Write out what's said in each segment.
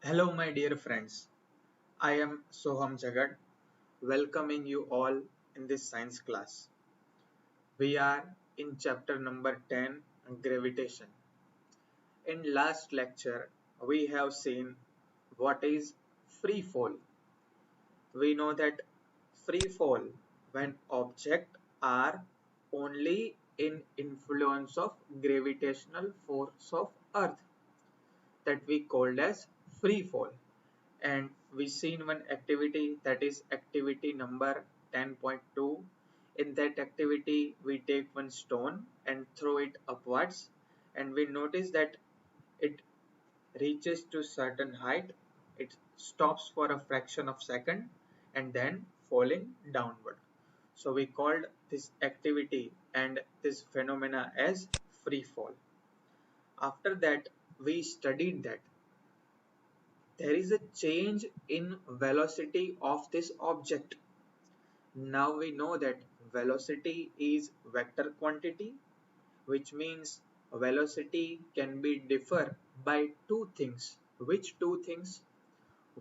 Hello, my dear friends. I am Soham Jagat, welcoming you all in this science class. We are in chapter number 10, Gravitation. In last lecture, we have seen what is free fall. We know that free fall when objects are only in influence of gravitational force of Earth that we called as free fall. And we seen one activity, that is activity number 10.2. In that activity we take one stone and throw it upwards, and we notice that it reaches to certain height, it stops for a fraction of second and then falling downward. So we called this activity and this phenomena as free fall. After that we studied that there is a change in velocity of this object. Now we know that velocity is vector quantity, which means velocity can be differ by two things. Which two things?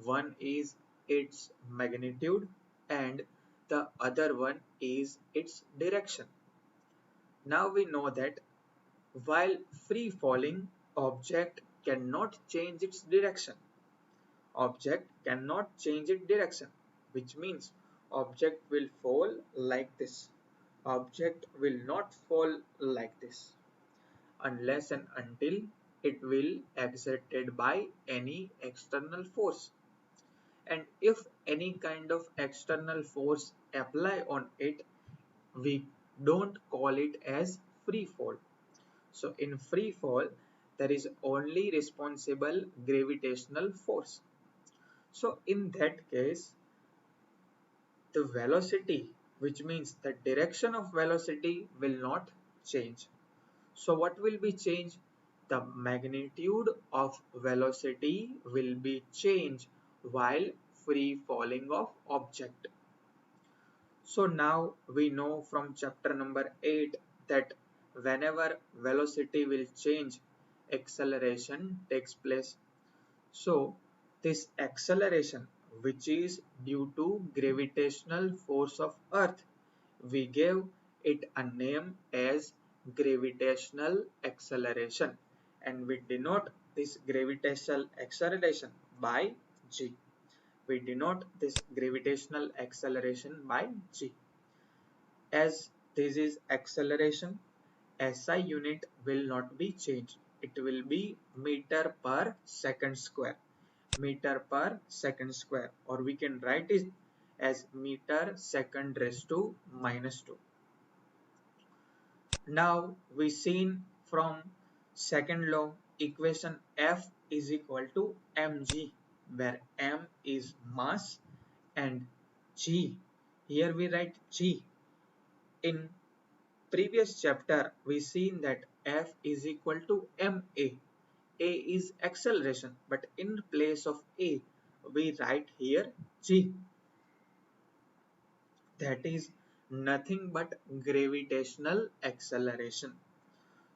One is its magnitude and the other one is its direction. Now we know that while free falling, object cannot change its direction. Object cannot change its direction, which means object will fall like this. Object will not fall like this unless and until it will exerted by any external force. And if any kind of external force apply on it, we don't call it as free fall. So in free fall, there is only responsible gravitational force. So in that case, the velocity, which means the direction of velocity, will not change. So what will be changed? The magnitude of velocity will be changed while free falling of object. So now we know from chapter number 8 that whenever velocity will change, acceleration takes place. So this acceleration, which is due to gravitational force of Earth, we gave it a name as gravitational acceleration, and we denote this gravitational acceleration by g. We denote this gravitational acceleration by g. As this is acceleration, SI unit will not be changed. It will be meter per second square. Meter per second square, or we can write it as meter second raised to minus 2. Now we seen from second law equation F is equal to mg, where m is mass and g, here we write g. In previous chapter we seen that F is equal to ma. A is acceleration, but in place of A we write here g, that is nothing but gravitational acceleration.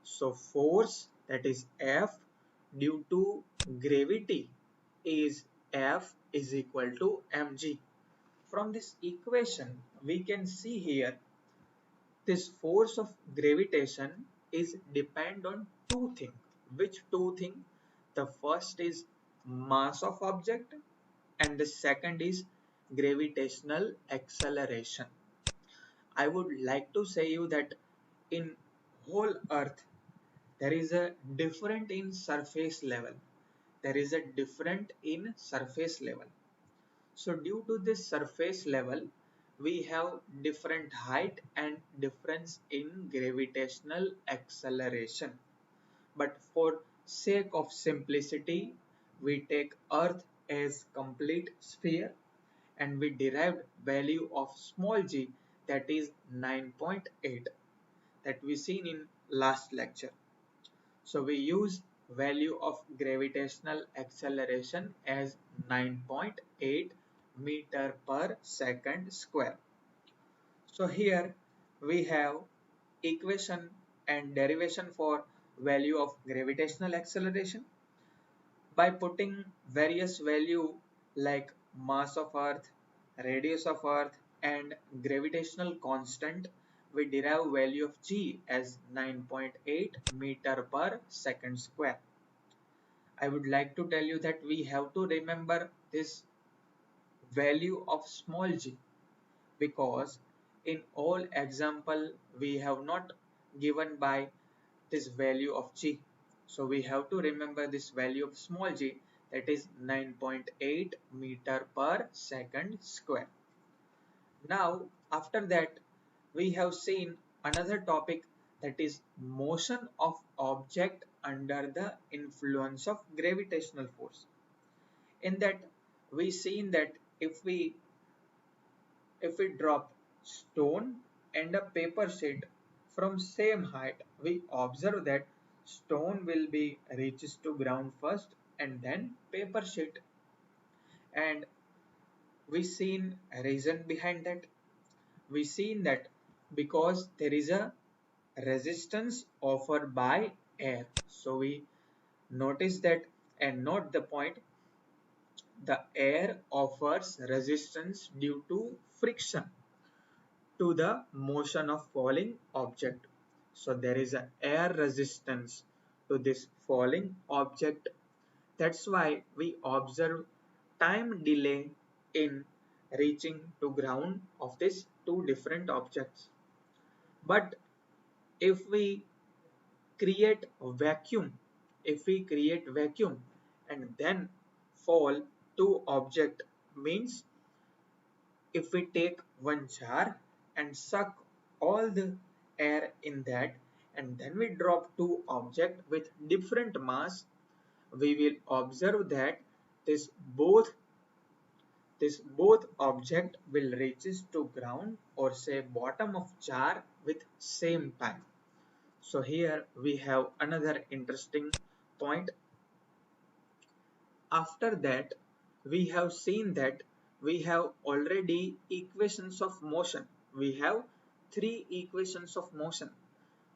So force, that is F, due to gravity is F is equal to mg. From this equation we can see here this force of gravitation is depend on two things. Which two things? The first is mass of object and the second is gravitational acceleration. I would like to say you that in whole earth there is a different in surface level. There is a different in surface level. So due to this surface level, we have different height and difference in gravitational acceleration. But for sake of simplicity, we take earth as complete sphere and we derived value of small g, that is 9.8, that we seen in last lecture. So we use value of gravitational acceleration as 9.8 meter per second square. So here we have equation and derivation for value of gravitational acceleration. By putting various value like mass of earth, radius of earth and gravitational constant, we derive value of g as 9.8 meter per second square. I would like to tell you that we have to remember this value of small g, because in all example we have not given by this value of g. So we have to remember this value of small g, that is 9.8 meter per second square. Now after that we have seen another topic, that is motion of object under the influence of gravitational force. In that we seen that if we drop stone and a paper sheet from same height, we observe that stone will be reaches to ground first and then paper sheet. And we seen a reason behind that. We seen that because there is a resistance offered by air. So we notice that and note the point, the air offers resistance due to friction to the motion of falling object. So there is an air resistance to this falling object. That's why we observe time delay in reaching to ground of these two different objects. But if we create a vacuum, if we create vacuum and then fall two object, means if we take one jar and suck all the air in that and then we drop two objects with different mass, we will observe that this both this both object will reaches to ground or say bottom of jar with same time. So here we have another interesting point. After that, we have seen that we have already equations of motion. We have three equations of motion.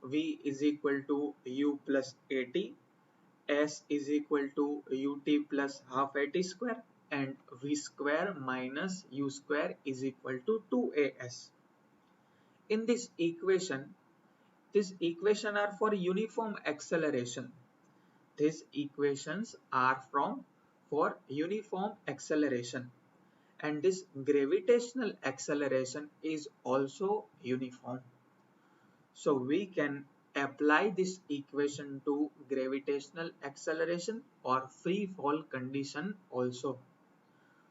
V is equal to u plus at, s is equal to ut plus half at square, and v square minus u square is equal to 2as. In this equation are for uniform acceleration. These equations are for uniform acceleration, and this gravitational acceleration is also uniform. So we can apply this equation to gravitational acceleration or free fall condition also.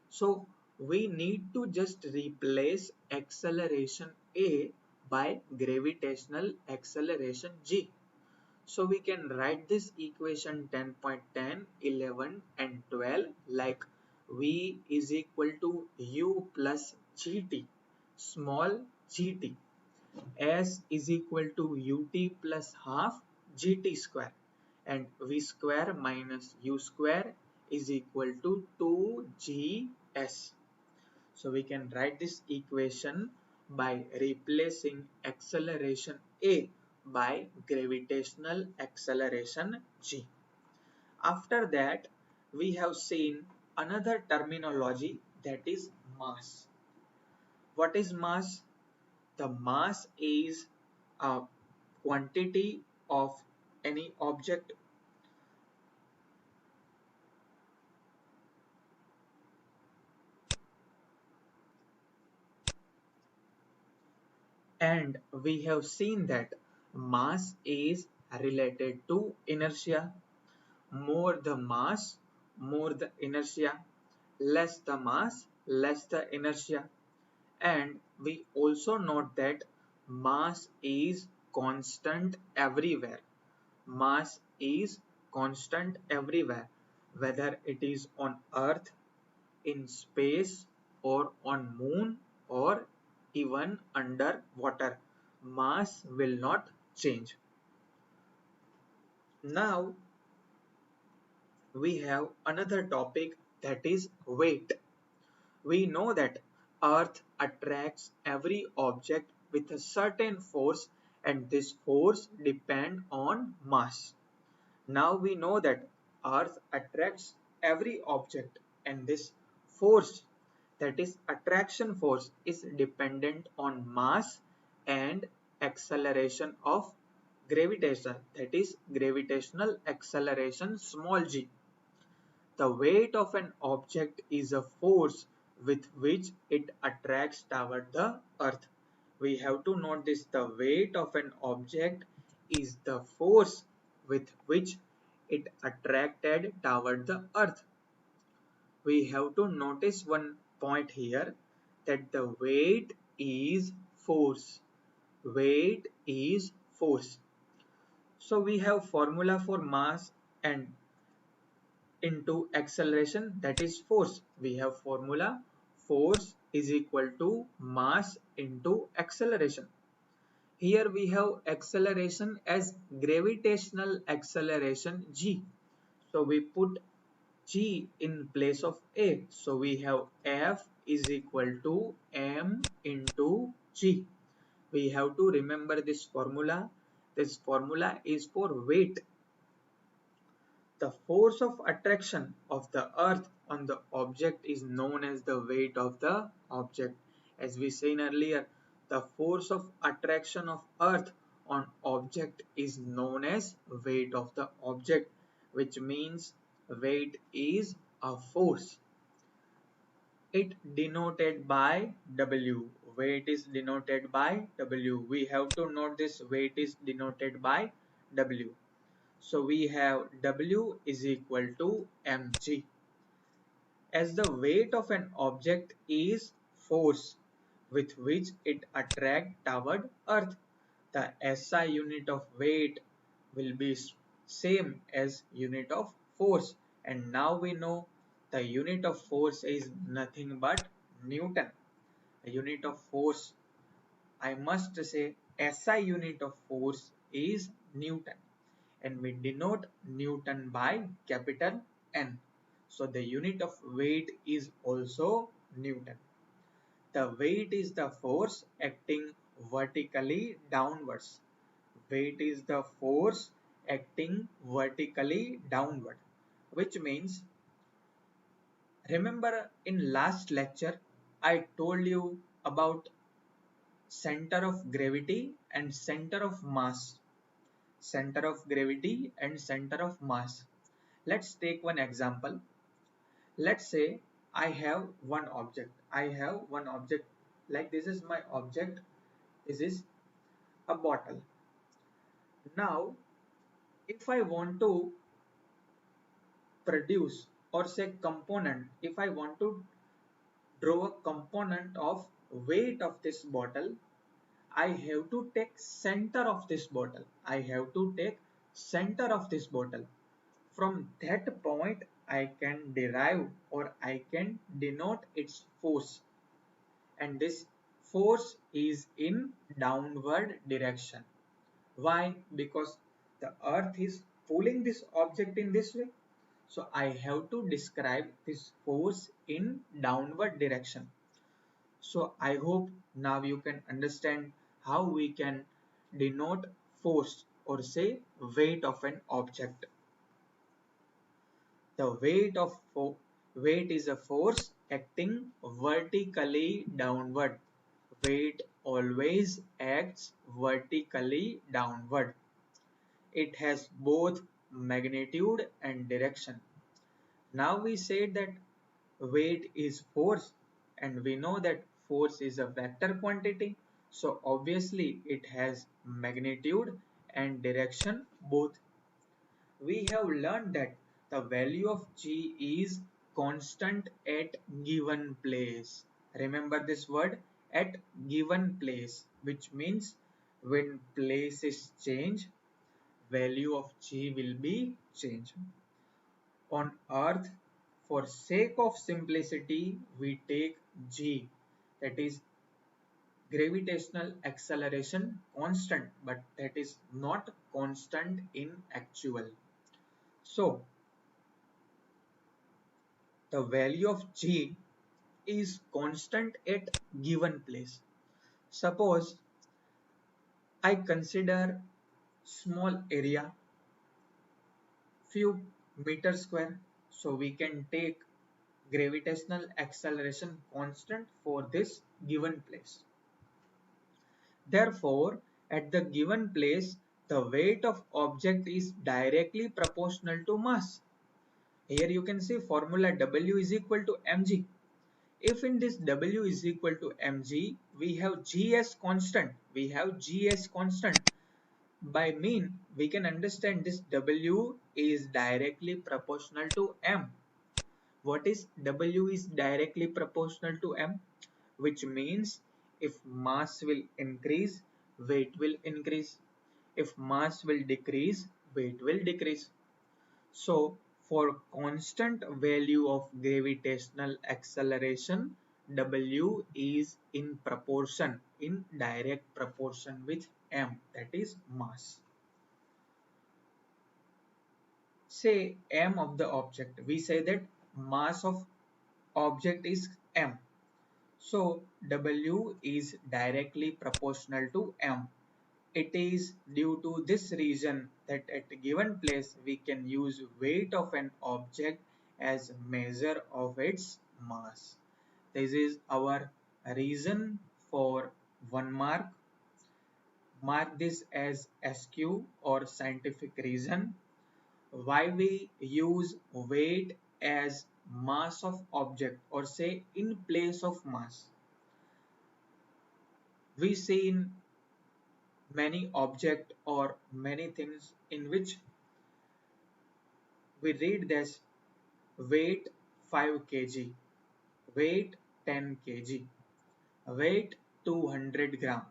So we need to just replace acceleration A by gravitational acceleration G. So we can write this equation 10.10, 11 and 12 like V is equal to U plus GT, small gt, S is equal to ut plus half gt square, and V square minus U square is equal to 2gs. So we can write this equation by replacing acceleration A by gravitational acceleration G. After that, we have seen another terminology, that is mass. What is mass? The mass is a quantity of any object, and we have seen that mass is related to inertia. More the mass, more the inertia, less the mass, less the inertia. And we also note that mass is constant everywhere. Mass is constant everywhere, whether it is on earth, in space, or on moon, or even under water. Mass will not change. Now we have another topic, that is weight. We know that earth attracts every object with a certain force, and this force depends on mass. Now we know that earth attracts every object, and this force, that is attraction force, is dependent on mass and acceleration of gravitation, that is gravitational acceleration small g. The weight of an object is a force with which it attracts toward the earth. We have to note this: the weight of an object is the force with which it attracted toward the earth. We have to notice one point here, that the weight is force. Weight is force. So we have formula for mass and into acceleration, that is force. We have formula: force is equal to mass into acceleration. Here we have acceleration as gravitational acceleration g. So we put g in place of a. So we have F is equal to m into g. We have to remember this formula. This formula is for weight. The force of attraction of the earth on the object is known as the weight of the object. As we seen earlier, the force of attraction of earth on object is known as weight of the object, which means weight is a force. It denoted by W. Weight is denoted by W. We have to note this: weight is denoted by W. So we have W is equal to mg. As the weight of an object is force with which it attracts toward earth, the SI unit of weight will be same as unit of force. And now we know the unit of force is nothing but Newton. The unit of force, I must say, SI unit of force is Newton, and we denote Newton by capital N. So the unit of weight is also Newton. The weight is the force acting vertically downwards. Weight is the force acting vertically downward, which means, remember in last lecture I told you about center of gravity and center of mass. Center of gravity and center of mass. Let's take one example. Let's say I have one object. I have one object, like this is my object. This is a bottle. Now, if I want to produce or say component, if I want to draw a component of weight of this bottle, I have to take center of this bottle. I have to take center of this bottle. From that point, I can derive or I can denote its force. And this force is in downward direction. Why? Because the earth is pulling this object in this way. So I have to describe this force in downward direction. So I hope now you can understand how we can denote force or say weight of an object. The weight is a force acting vertically downward. Weight always acts vertically downward. It has both magnitude and direction. Now we said that weight is force, and we know that force is a vector quantity. So obviously it has magnitude and direction both. We have learned that the value of g is constant at given place. Remember this word, at given place, which means when place is changed, value of g will be changed. On earth, for sake of simplicity, we take g, that is gravitational acceleration constant, but that is not constant in actual. So the value of g is constant at given place. Suppose I consider small area, few meter square. So we can take gravitational acceleration constant for this given place. Therefore, at the given place, the weight of object is directly proportional to mass. Here you can see formula W is equal to mg. If in this W is equal to mg, we have g as constant. By mean, we can understand this W is directly proportional to m. What is W is directly proportional to m? Which means if mass will increase, weight will increase. If mass will decrease, weight will decrease. So for constant value of gravitational acceleration, W is in proportion, in direct proportion with m, that is mass. Say m of the object, we say that mass of object is m. So W is directly proportional to m. It is due to this reason that at a given place we can use weight of an object as measure of its mass. This is our reason for 1 mark. Mark this as SQ or scientific reason. Why we use weight as mass of object or say in place of mass. We see in many object or many things in which we read this weight 5 kg, weight 10 kg, weight 200 gram.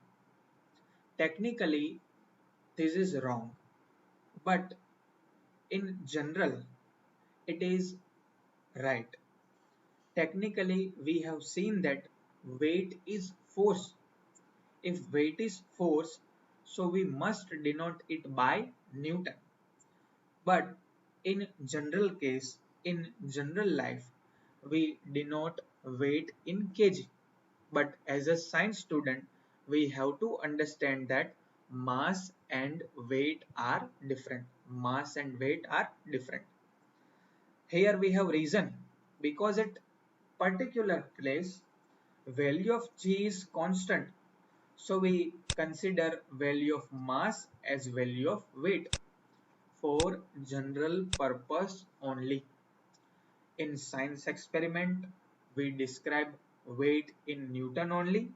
Technically, this is wrong, but in general, it is right. Technically, we have seen that weight is force. If weight is force, so we must denote it by Newton. But in general case, in general life, we denote weight in kg. But as a science student, we have to understand that mass and weight are different. Mass and weight are different. Here we have reason because at particular place, value of g is constant. So we consider value of mass as value of weight for general purpose only. In science experiment, we describe weight in Newton only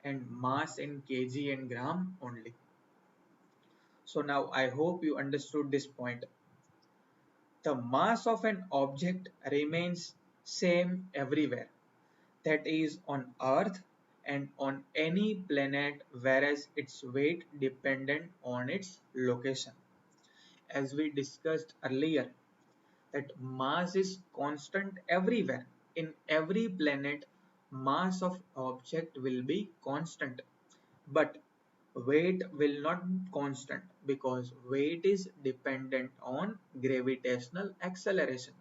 and mass in kg and gram only. So now I hope you understood this point. The mass of an object remains same everywhere. That is on Earth and on any planet, whereas its weight dependent on its location. As we discussed earlier, that mass is constant everywhere. In every planet, mass of object will be constant. But weight will not be constant because weight is dependent on gravitational acceleration.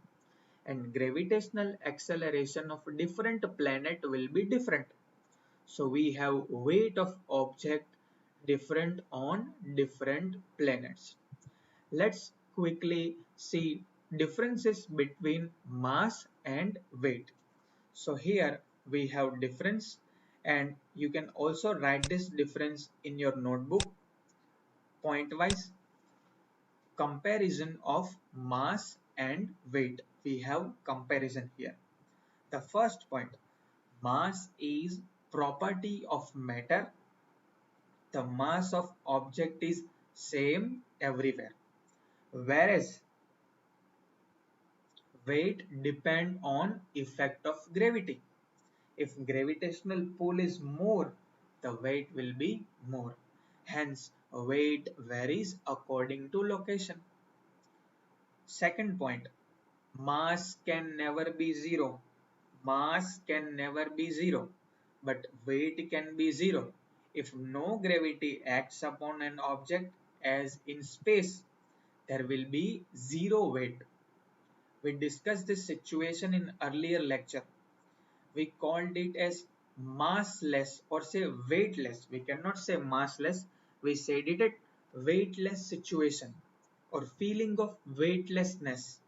And gravitational acceleration of different planet will be different. So we have weight of object different on different planets. Let's quickly see differences between mass and weight. So here we have difference and you can also write this difference in your notebook pointwise. Comparison of mass and weight. We have comparison here. The first point, mass is property of matter. The mass of object is same everywhere. Whereas weight depend on effect of gravity. If gravitational pull is more, the weight will be more. Hence, weight varies according to location. Second point, mass can never be zero. Mass can never be zero, but weight can be zero. If no gravity acts upon an object as in space, there will be zero weight. We discussed this situation in earlier lecture. We called it as massless or say weightless. We cannot say massless. We said it at weightless situation or feeling of weightlessness.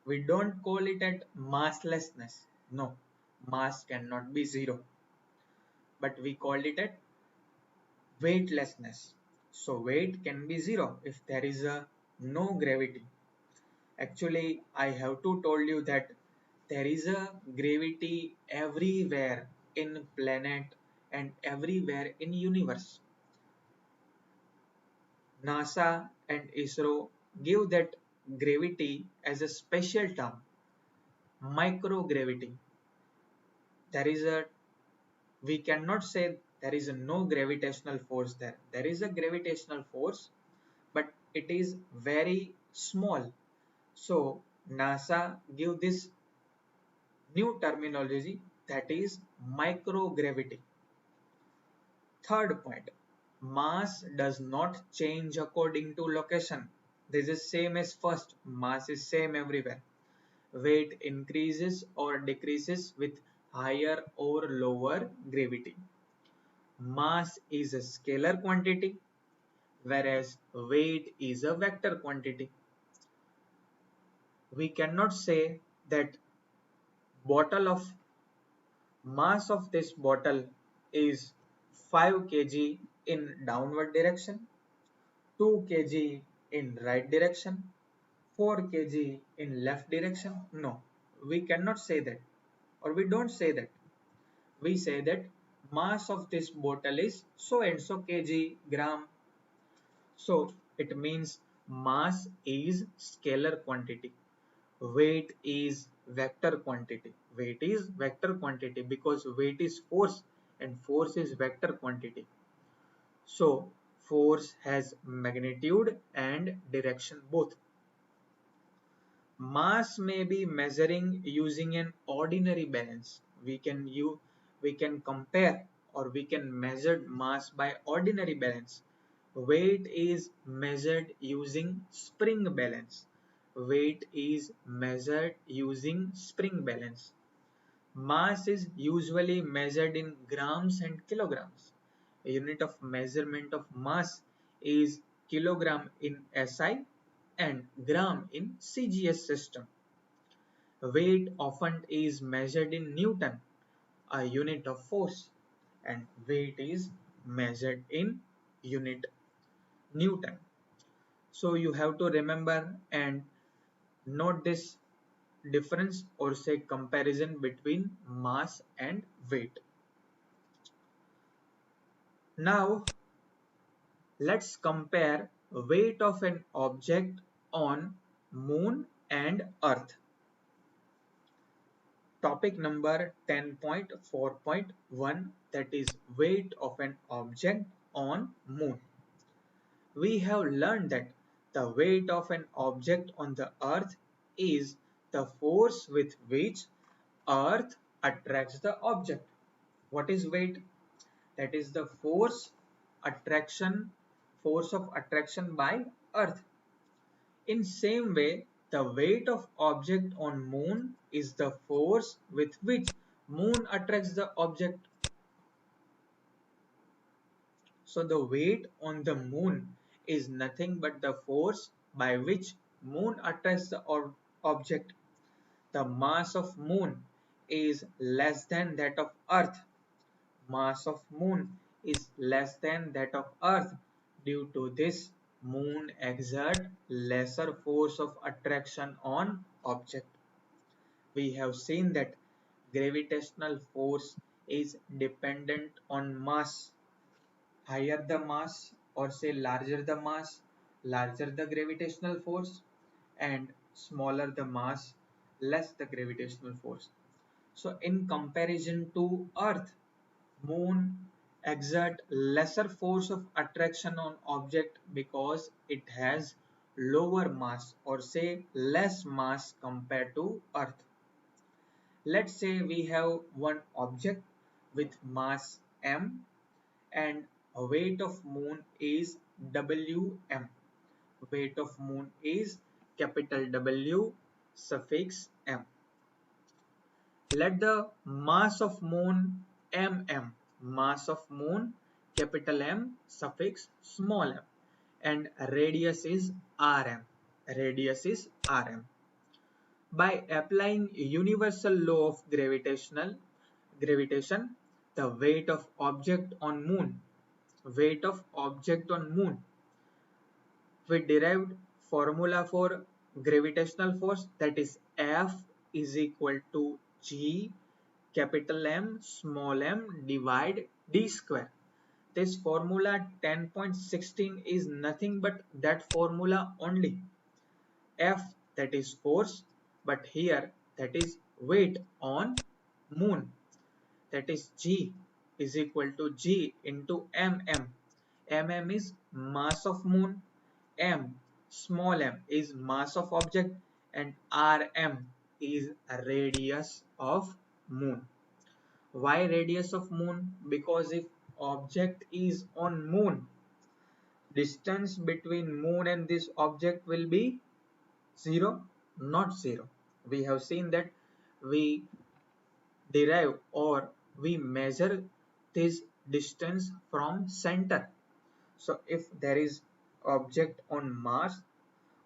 We don't call it at masslessness. No, mass cannot be zero, but we call it at weightlessness. So weight can be zero if there is a no gravity. Actually, I have to told you that there is a gravity everywhere in planet and everywhere in universe. NASA and ISRO give that gravity as a special term, microgravity. There is a We cannot say there is a no gravitational force there. There is a gravitational force, but it is very small. So NASA give this new terminology, that is microgravity. Third point, mass does not change according to location. This is same as first, mass is same everywhere. Weight increases or decreases with higher or lower gravity. Mass is a scalar quantity, whereas weight is a vector quantity. We cannot say that bottle of mass of this bottle is 5 kg in downward direction, 2 kg in right direction, 4 kg in left direction. No, we cannot say that, or we don't say that. We say that mass of this bottle is so and so kg gram. So it means mass is scalar quantity. Weight is vector quantity. Weight is vector quantity because weight is force and force is vector quantity. So force has magnitude and direction both. Mass may be measuring using an ordinary balance. We can compare or we can measure mass by ordinary balance. Weight is measured using spring balance. Weight is measured using spring balance. Mass is usually measured in grams and kilograms. A unit of measurement of mass is kilogram in SI and gram in CGS system. Weight often is measured in Newton, a unit of force, and weight is measured in unit Newton. So you have to remember and note this difference or say comparison between mass and weight. Now let's compare weight of an object on moon and earth. Topic number 10.4.1, that is weight of an object on moon. We have learned that the weight of an object on the earth is the force with which earth attracts the object. What is weight? That is the force of attraction by earth. In same way, the weight of object on moon is the force with which moon attracts the object. So the weight on the moon is nothing but the force by which moon attracts the object. The mass of moon is less than that of earth. Mass of moon is less than that of earth. Due to this, moon exert lesser force of attraction on object. We have seen that gravitational force is dependent on mass. Higher the mass or say larger the mass, larger the gravitational force, and smaller the mass, less the gravitational force. So in comparison to earth, moon exert lesser force of attraction on object because it has lower mass or say less mass compared to earth. Let's say we have one object with mass m and a weight of moon is Wm. Weight of moon is capital W suffix m. Let the mass of moon mass of moon capital M suffix small m, and radius is Rm. Radius is Rm. By applying universal law of gravitation, the weight of object on moon, we derived formula for gravitational force, that is F is equal to G capital M small m divide d square. This formula 10.16 is nothing but that formula only. F, that is force, but here that is weight on moon, that is G is equal to G into mm. Mm is mass of moon, m small m is mass of object, and rm is radius of moon. Why radius of moon? Because if object is on moon, distance between moon and this object will be 0, not 0. We have seen that we derive or we measure this distance from center. So if there is object on Mars,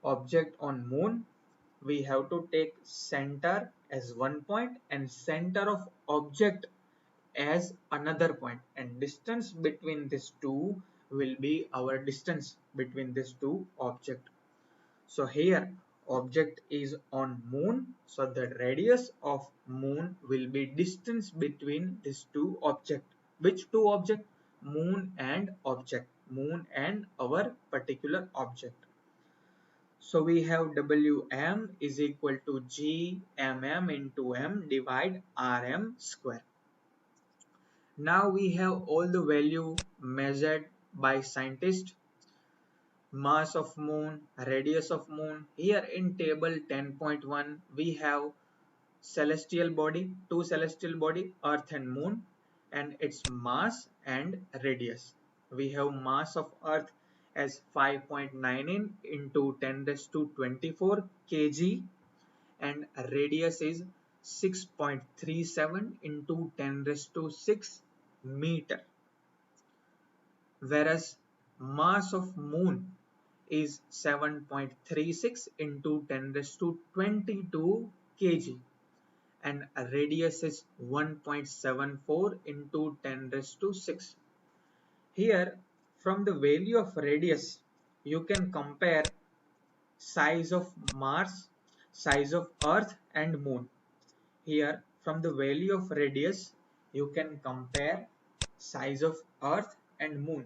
object on moon, we have to take center as one point and center of object as another point, and distance between these two will be our distance between these two objects. So here object is on moon, so the radius of moon will be distance between these two objects. Which two objects? Moon and object, moon and our particular object. So we have Wm is equal to G mm into m divide Rm square. Now we have all the value measured by scientists: mass of moon, radius of moon. Here in table 10.1 we have celestial body, two celestial body, earth and moon, and its mass and radius. We have mass of earth as 5.99 into 10 raised to 24 kg, and radius is 6.37 into 10 raised to 6 meter, whereas mass of moon is 7.36 into 10 raised to 22 kg, and radius is 1.74 into 10 raised to 6. Here from the value of radius you can compare size of Mars, size of Earth and Moon. Here from the value of radius you can compare size of Earth and Moon.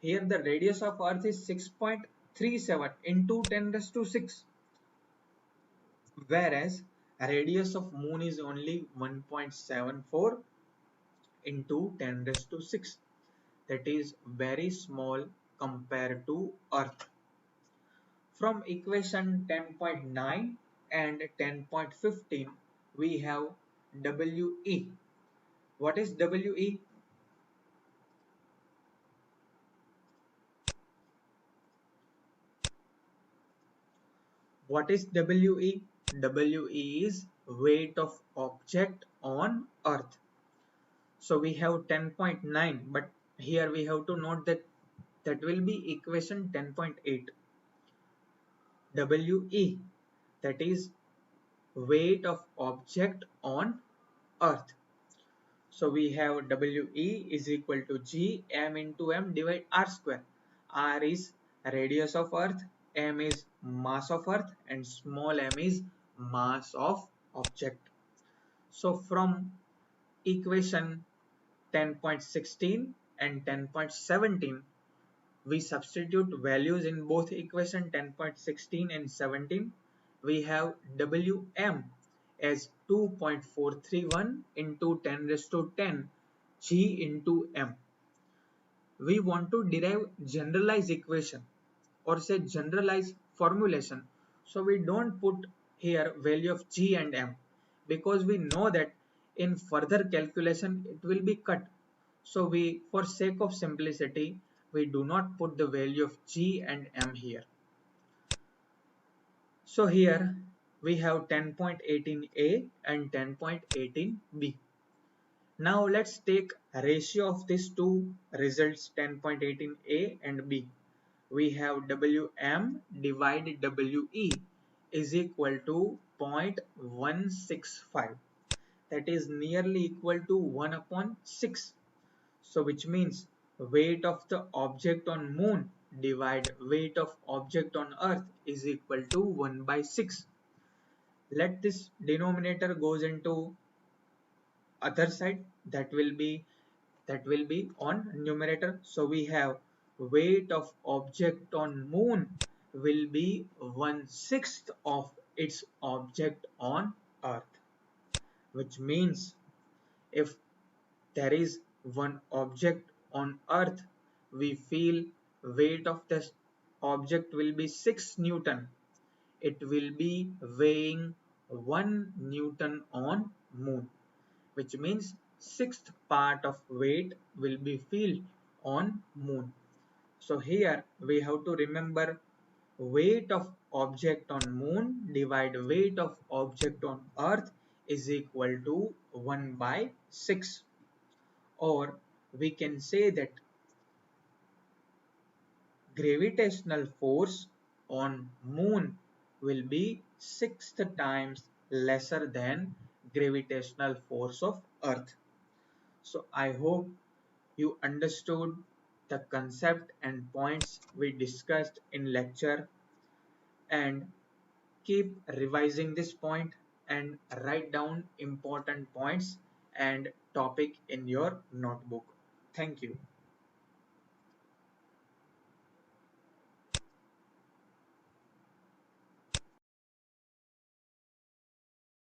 Here the radius of Earth is 6.37 into 10 raised to 6, whereas radius of Moon is only 1.74 into 10 raised to 6. That is very small compared to Earth. From equation 10.9 and 10.15 we have WE. What is WE? What is WE? WE is weight of object on Earth. So we have 10.9, but here we have to note that that will be equation 10.8. WE, that is weight of object on Earth. So we have WE is equal to G m into m divide r square. R is radius of Earth, m is mass of Earth, and small m is mass of object. So from equation 10.16 and 10.17 we substitute values in both equation 10.16 and 17. We have Wm as 2.431 into 10 raised to 10 G into m. We want to derive generalized equation or say generalized formulation. So we don't put here value of G and m because we know that in further calculation it will be cut. So we, for sake of simplicity, we do not put the value of G and m here. So here we have 10.18a and 10.18b. Now let's take ratio of these two results, 10.18a and b. We have Wm divided We is equal to 0.165, that is nearly equal to 1 upon 6. So which means weight of the object on moon divide weight of object on earth is equal to 1 by 6. Let this denominator goes into other side, that will be on numerator. So we have weight of object on moon will be 1/6 of its object on earth, which means if there is one object on earth, we feel weight of this object will be 6 Newton. It will be weighing 1 Newton on moon, which means sixth part of weight will be felt on moon. So here we have to remember weight of object on moon divide weight of object on earth is equal to 1 by 6. Or we can say that gravitational force on moon will be 6 times lesser than gravitational force of earth. So I hope you understood the concept and points we discussed in lecture, and keep revising this point and write down important points and topic in your notebook. Thank you.